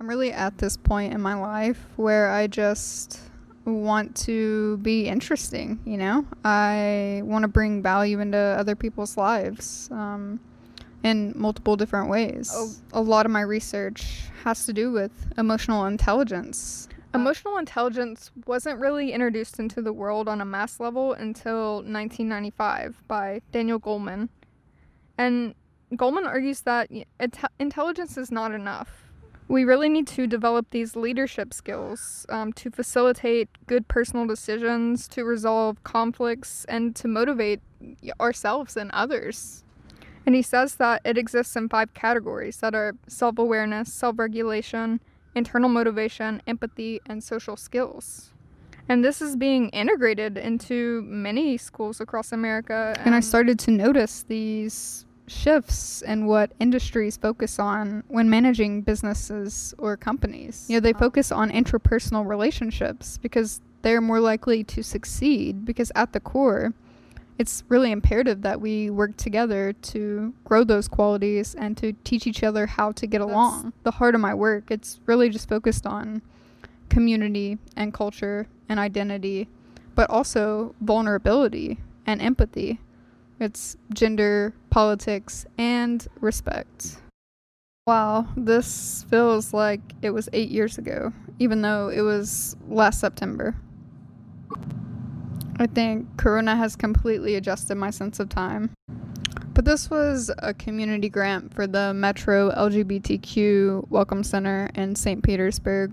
I'm really at this point in my life where I just want to be interesting, you know? I want to bring value into other people's lives in multiple different ways. A lot of my research has to do with emotional intelligence. Emotional intelligence wasn't really introduced into the world on a mass level until 1995 by Daniel Goleman. And Goleman argues that intelligence is not enough. We really need to develop these leadership skills to facilitate good personal decisions, to resolve conflicts, and to motivate ourselves and others. And he says that it exists in 5 categories that are self-awareness, self-regulation, internal motivation, empathy, and social skills. And this is being integrated into many schools across America. And I started to notice these shifts in what industries focus on when managing businesses or companies. You know, they focus on interpersonal relationships because they're more likely to succeed, because at the core, it's really imperative that we work together to grow those qualities and to teach each other how to get along. The heart of my work, it's really just focused on community and culture and identity, but also vulnerability and empathy. It's gender, politics, and respect. Wow, this feels like it was 8 years ago, even though it was last September. I think Corona has completely adjusted my sense of time. But this was a community grant for the Metro LGBTQ Welcome Center in St. Petersburg,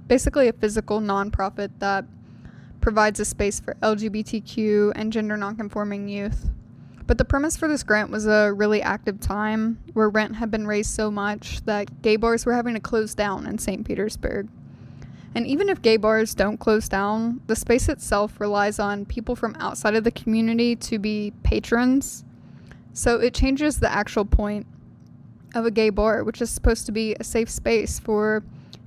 basically a physical nonprofit that provides a space for LGBTQ and gender nonconforming youth. But the premise for this grant was a really active time where rent had been raised so much that gay bars were having to close down in St. Petersburg. And even if gay bars don't close down, the space itself relies on people from outside of the community to be patrons. So it changes the actual point of a gay bar, which is supposed to be a safe space for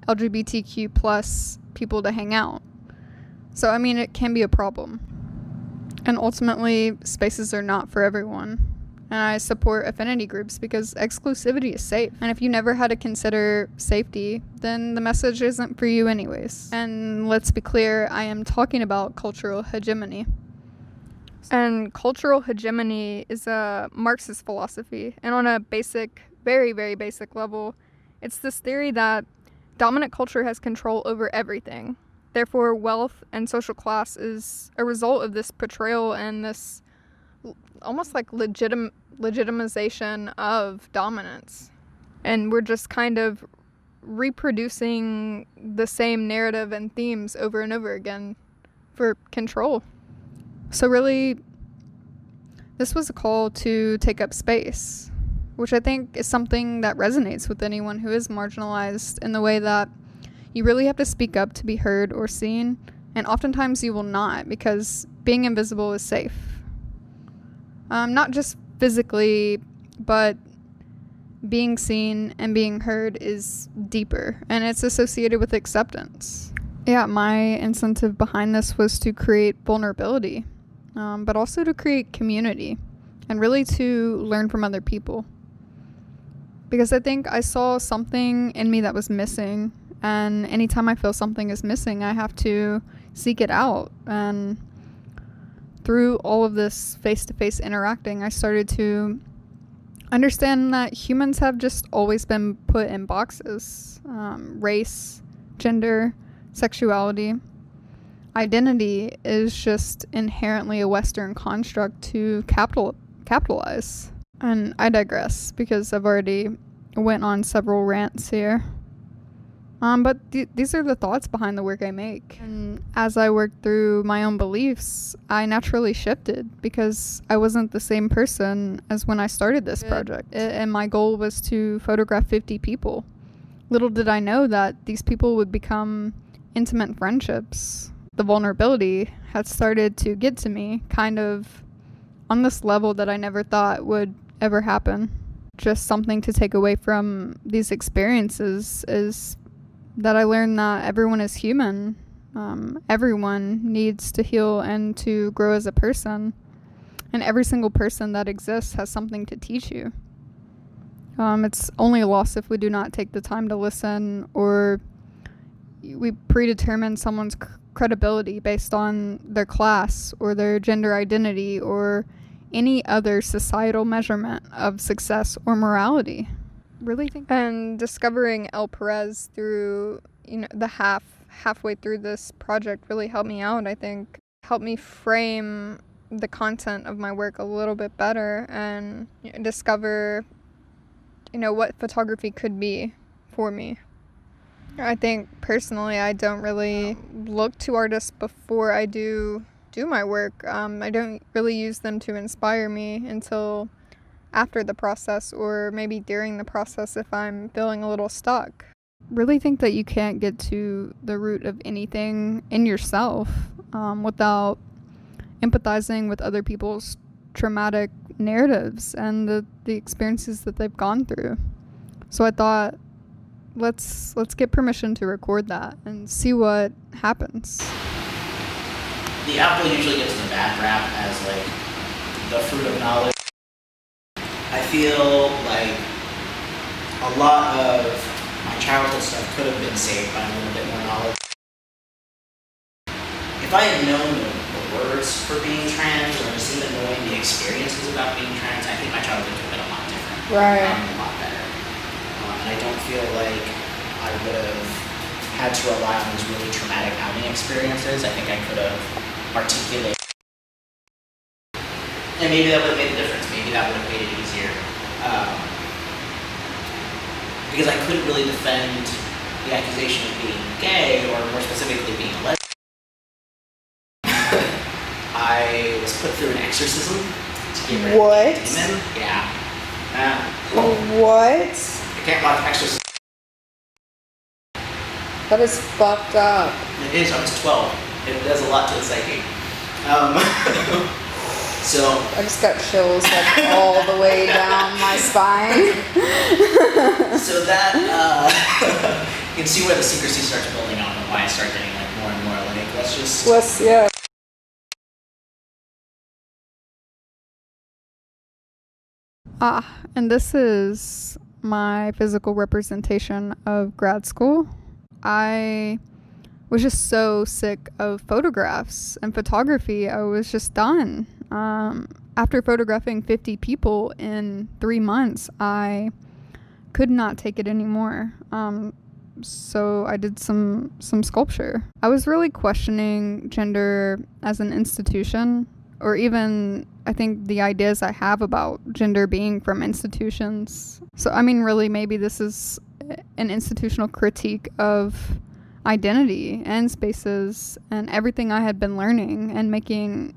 LGBTQ plus people to hang out. So, I mean, it can be a problem. And ultimately, spaces are not for everyone. And I support affinity groups because exclusivity is safe. And if you never had to consider safety, then the message isn't for you anyways. And let's be clear, I am talking about cultural hegemony. And cultural hegemony is a Marxist philosophy. And on a basic, very, very basic level, it's this theory that dominant culture has control over everything. Therefore, wealth and social class is a result of this portrayal and this almost like legitimization of dominance. And we're just kind of reproducing the same narrative and themes over and over again for control. So really, this was a call to take up space, which I think is something that resonates with anyone who is marginalized, in the way that you really have to speak up to be heard or seen, and oftentimes you will not, because being invisible is safe. Not just physically, but being seen and being heard is deeper, and it's associated with acceptance. Yeah, my incentive behind this was to create vulnerability, but also to create community, and really to learn from other people. Because I think I saw something in me that was missing, and anytime I feel something is missing, I have to seek it out. And through all of this face-to-face interacting, I started to understand that humans have just always been put in boxes. Race, gender, sexuality. Identity is just inherently a Western construct to capitalize. And I digress, because I've already went on several rants here. But these are the thoughts behind the work I make. And as I worked through my own beliefs, I naturally shifted, because I wasn't the same person as when I started this project. And my goal was to photograph 50 people. Little did I know that these people would become intimate friendships. The vulnerability had started to get to me, kind of on this level that I never thought would ever happen. Just something to take away from these experiences is that I learned that everyone is human. Everyone needs to heal and to grow as a person. And every single person that exists has something to teach you. It's only lost if we do not take the time to listen, or we predetermine someone's credibility based on their class or their gender identity or any other societal measurement of success or morality. Really think. And discovering El Perez through, the halfway through this project really helped me out, I think. Helped me frame the content of my work a little bit better and discover, what photography could be for me. I think personally I don't really look to artists before I do my work. I don't really use them to inspire me until after the process, or maybe during the process if I'm feeling a little stuck. Really think that you can't get to the root of anything in yourself without empathizing with other people's traumatic narratives and the experiences that they've gone through. So I thought, let's get permission to record that and see what happens. The apple usually gets the bad rap as like the fruit of knowledge. I feel like a lot of my childhood stuff could have been saved by a little bit more knowledge. If I had known the words for being trans, or just even knowing the experiences about being trans, I think my childhood could have been a lot different. Right. A lot better. And I don't feel like I would have had to rely on these really traumatic outing experiences. I think I could have articulated. And maybe that would have made a difference. Maybe that would have made it easier. Because I couldn't really defend the accusation of being gay, or more specifically being a lesbian. I was put through an exorcism to get rid of the demon. Yeah. What? I can't watch Exorcism. That is fucked up. It is. I was 12. It does a lot to the psyche. So I just got chills like all the way down my spine. So that you can see where the secrecy starts building up and why I start getting like more and more like yeah. And this is my physical representation of grad school. I was just so sick of photographs and photography. I was just done. After photographing 50 people in 3 months, I could not take it anymore. So I did some sculpture. I was really questioning gender as an institution, or even I think the ideas I have about gender being from institutions. So I mean, really, maybe this is an institutional critique of identity and spaces and everything I had been learning and making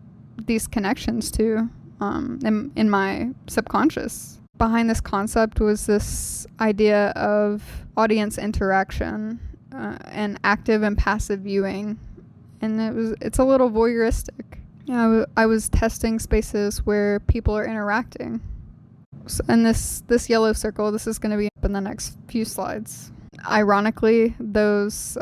these connections to in my subconscious. Behind this concept was this idea of audience interaction and active and passive viewing, and it's a little voyeuristic. Yeah, I was testing spaces where people are interacting. So, and this yellow circle, this is going to be up in the next few slides. Ironically, those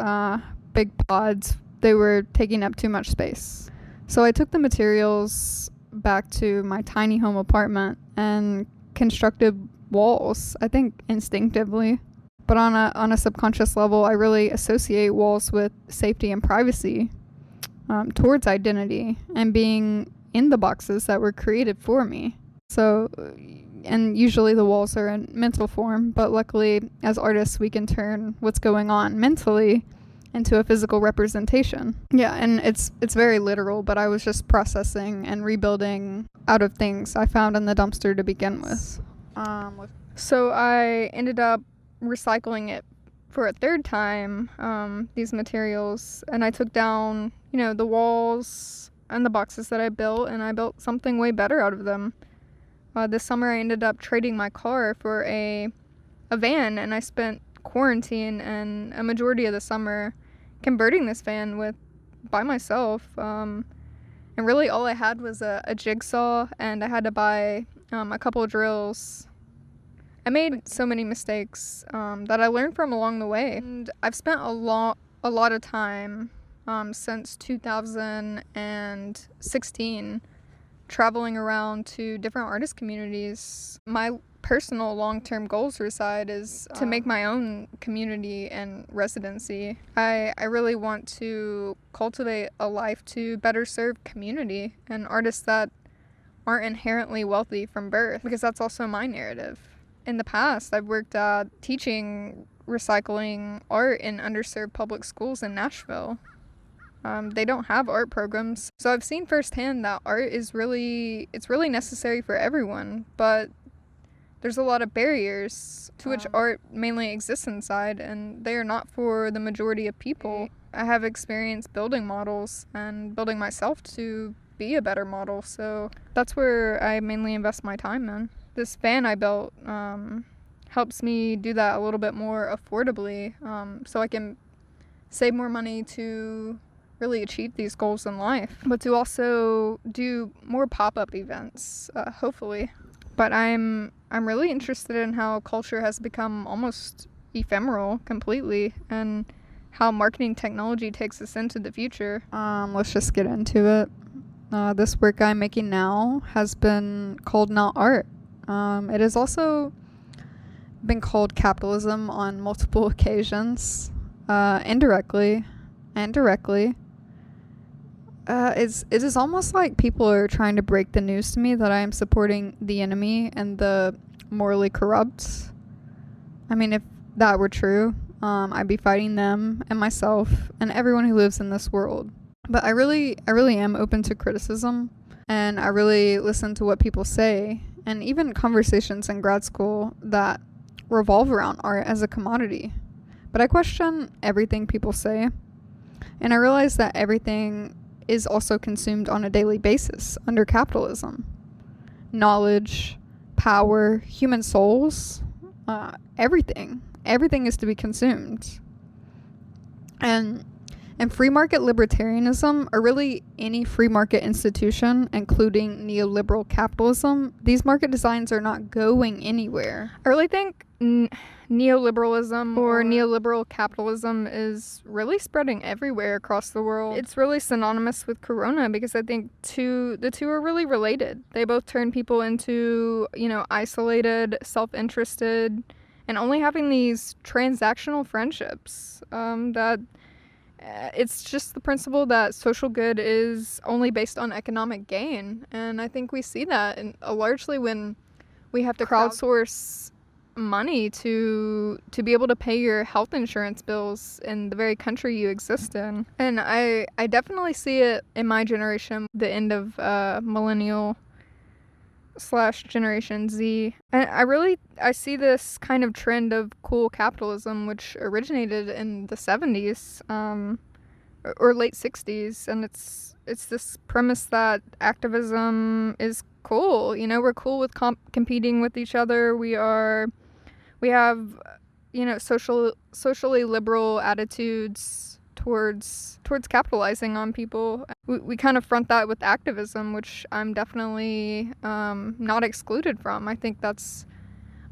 big pods, they were taking up too much space. So I took the materials back to my tiny home apartment and constructed walls, I think instinctively. But on a subconscious level, I really associate walls with safety and privacy, towards identity and being in the boxes that were created for me. So, and usually the walls are in mental form, but luckily as artists we can turn what's going on mentally into a physical representation. Yeah, and it's very literal, but I was just processing and rebuilding out of things I found in the dumpster to begin with. So I ended up recycling it for a third time, these materials, and I took down, the walls and the boxes that I built, and I built something way better out of them. This summer I ended up trading my car for a van, and I spent quarantine and a majority of the summer converting this van by myself. And really all I had was a jigsaw, and I had to buy a couple of drills. I made so many mistakes that I learned from along the way. And I've spent a lot of time since 2016 traveling around to different artist communities. My personal long-term goals reside is to make my own community and residency. I really want to cultivate a life to better serve community and artists that aren't inherently wealthy from birth, because that's also my narrative. In the past, I've worked teaching recycling art in underserved public schools in Nashville. They don't have art programs. So I've seen firsthand that art is really necessary for everyone, but there's a lot of barriers to which art mainly exists inside, and they are not for the majority of people. I have experience building models and building myself to be a better model, so that's where I mainly invest my time in. This van I built helps me do that a little bit more affordably, so I can save more money to really achieve these goals in life, but to also do more pop-up events, hopefully. But I'm really interested in how culture has become almost ephemeral completely, and how marketing technology takes us into the future. Let's just get into it. This work I'm making now has been called not art. It has also been called capitalism on multiple occasions, indirectly and directly. It is almost like people are trying to break the news to me that I am supporting the enemy and the morally corrupt. I mean, if that were true, I'd be fighting them and myself and everyone who lives in this world. But I really am open to criticism, and I really listen to what people say, and even conversations in grad school that revolve around art as a commodity. But I question everything people say, and I realize that everything is also consumed on a daily basis under capitalism. Knowledge, power, human souls, everything is to be consumed. And free market libertarianism, or really any free market institution, including neoliberal capitalism, these market designs are not going anywhere. I really think neoliberalism or neoliberal capitalism is really spreading everywhere across the world. It's really synonymous with Corona, because I think the two are really related. They both turn people into, isolated, self-interested, and only having these transactional friendships. It's just the principle that social good is only based on economic gain, and I think we see that largely when we have to crowdsource money to be able to pay your health insurance bills in the very country you exist in. And I definitely see it in my generation, the end of millennial / Generation Z. And I see this kind of trend of cool capitalism, which originated in the 70s or late 60s, and it's this premise that activism is cool. We're cool with competing with each other. We have socially liberal attitudes towards capitalizing on people. We kind of front that with activism, which I'm definitely not excluded from. I think that's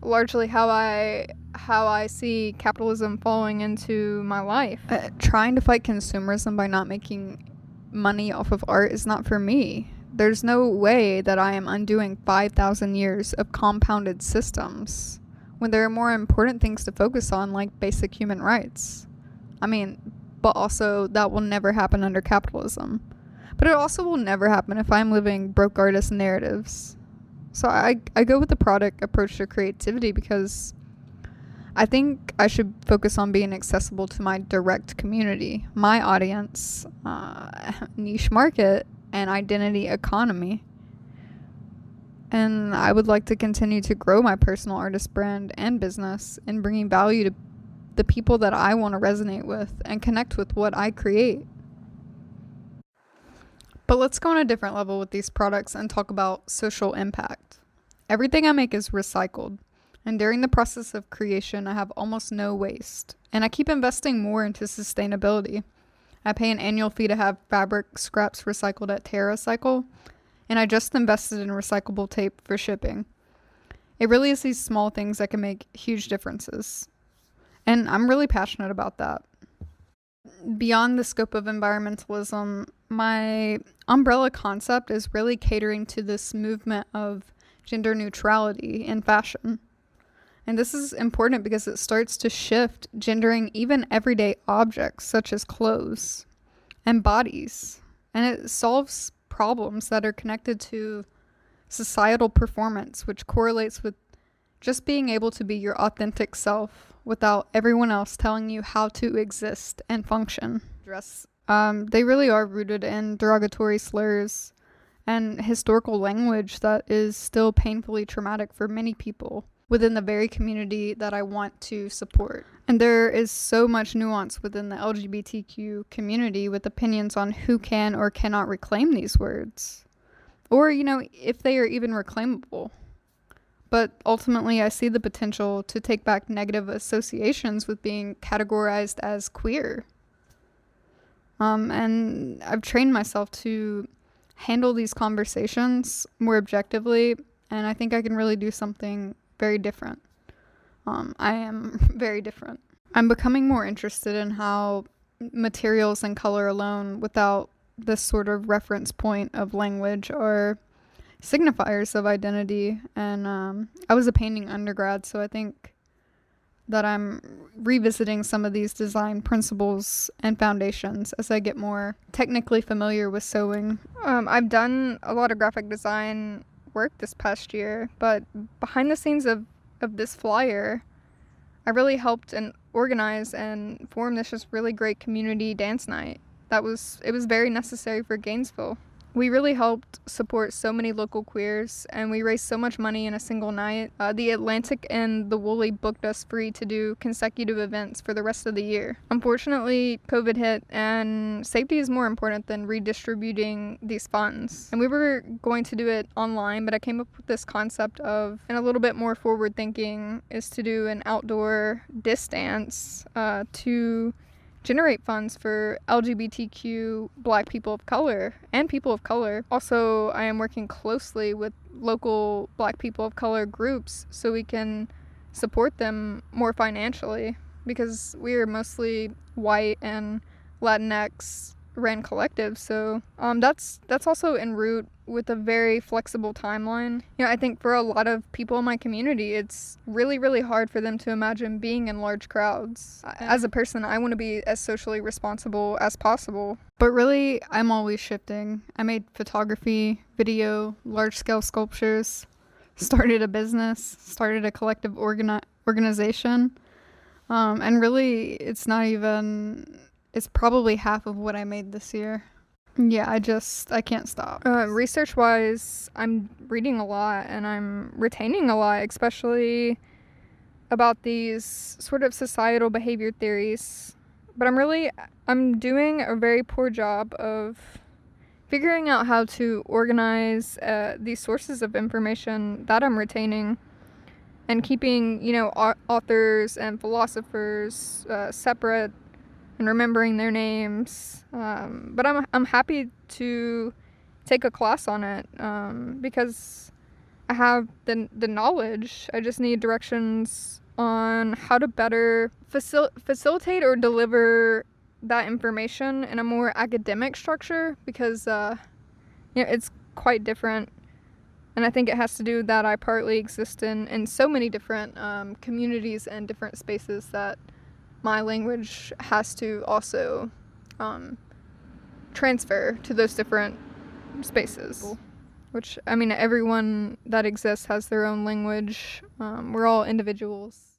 largely how I see capitalism falling into my life. Trying to fight consumerism by not making money off of art is not for me. There's no way that I am undoing 5,000 years of compounded systems when there are more important things to focus on, like basic human rights. I mean, but also that will never happen under capitalism. But it also will never happen if I'm living broke artist narratives. So I go with the product approach to creativity because I think I should focus on being accessible to my direct community, my audience, niche market, and identity economy. And I would like to continue to grow my personal artist brand and business and bringing value to the people that I want to resonate with and connect with what I create. But let's go on a different level with these products and talk about social impact. Everything I make is recycled, and during the process of creation, I have almost no waste, and I keep investing more into sustainability. I pay an annual fee to have fabric scraps recycled at TerraCycle, and I just invested in recyclable tape for shipping. It really is these small things that can make huge differences, and I'm really passionate about that. Beyond the scope of environmentalism, my umbrella concept is really catering to this movement of gender neutrality in fashion. And this is important because it starts to shift gendering even everyday objects such as clothes and bodies. And it solves problems that are connected to societal performance, which correlates with just being able to be your authentic self without everyone else telling you how to exist and function. They really are rooted in derogatory slurs and historical language that is still painfully traumatic for many people within the very community that I want to support. And there is so much nuance within the LGBTQ community with opinions on who can or cannot reclaim these words, or, if they are even reclaimable. But ultimately, I see the potential to take back negative associations with being categorized as queer. And I've trained myself to handle these conversations more objectively, and I think I can really do something very different. I am very different. I'm becoming more interested in how materials and color alone, without this sort of reference point of language, are signifiers of identity. And I was a painting undergrad, so I think that I'm revisiting some of these design principles and foundations as I get more technically familiar with sewing. I've done a lot of graphic design work this past year, but behind the scenes of this flyer, I really helped and organize and form this just really great community dance night. It was very necessary for Gainesville. We really helped support so many local queers, and we raised so much money in a single night. The Atlantic and the Woolly booked us free to do consecutive events for the rest of the year. Unfortunately, COVID hit, and safety is more important than redistributing these funds. And we were going to do it online, but I came up with this concept of, and a little bit more forward thinking, is to do an outdoor disc dance to generate funds for LGBTQ Black people of color and people of color. Also, I am working closely with local Black people of color groups so we can support them more financially, because we are mostly white and Latinx ran collective. So that's also en route with a very flexible timeline. I think for a lot of people in my community, it's really, really hard for them to imagine being in large crowds. As a person, I want to be as socially responsible as possible. But really, I'm always shifting. I made photography, video, large-scale sculptures, started a business, started a collective organization. And really, it's probably half of what I made this year. Yeah, I can't stop. Research-wise, I'm reading a lot and I'm retaining a lot, especially about these sort of societal behavior theories. But I'm doing a very poor job of figuring out how to organize these sources of information that I'm retaining and keeping, authors and philosophers separate and remembering their names. But I'm happy to take a class on it because I have the knowledge. I just need directions on how to better facilitate or deliver that information in a more academic structure, because it's quite different. And I think it has to do with that I partly exist in so many different communities and different spaces that my language has to also transfer to those different spaces. Which, everyone that exists has their own language. We're all individuals.